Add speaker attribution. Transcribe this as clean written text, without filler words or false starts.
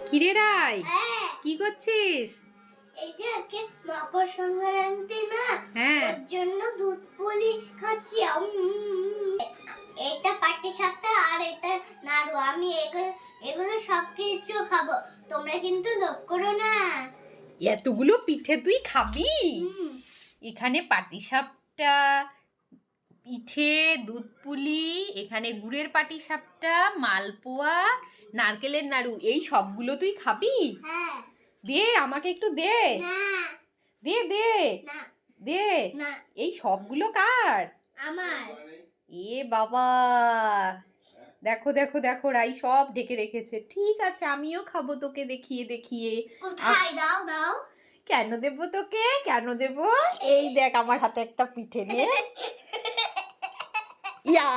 Speaker 1: কিরে রাই,
Speaker 2: হ্যাঁ,
Speaker 1: কি করছিস?
Speaker 2: এই যে আজকে মকর সংক্রান্তি না,
Speaker 1: হ্যাঁ।
Speaker 2: ওর জন্য দুধ পুলি খাচ্ছি। এটা পাটি সাপটা আর এটা নাড়ু। আমি এগুলো সব কিছু খাবো, তোমরা কিন্তু লোভ করো না।
Speaker 1: এতগুলো পিঠে তুই খাবি?
Speaker 2: হুম,
Speaker 1: এখানে পাটিসাপটা, পিঠে, দুধ পুলি, এখানে গুড়ের পাটিসাপটা, মালপোয়া, নারকেলের নাড়ু, এই সবগুলো তুই খাবি?
Speaker 2: হ্যাঁ।
Speaker 1: দে আমাকে একটু দে।
Speaker 2: না,
Speaker 1: দে দে
Speaker 2: না,
Speaker 1: দে।
Speaker 2: না,
Speaker 1: এই সবগুলো কার?
Speaker 2: আমার।
Speaker 1: এ বাবা, দেখো দেখো দেখো, রাই সব ঢেকে রেখেছে। ঠিক আছে, আমিও খাবো তোকে দেখিয়ে দেখিয়ে।
Speaker 2: কোথায়? দাও দাও।
Speaker 1: কেন দেবো তোকে, কেন দেবো? এই দেখ আমার হাতে একটা পিঠে নে। ইয়া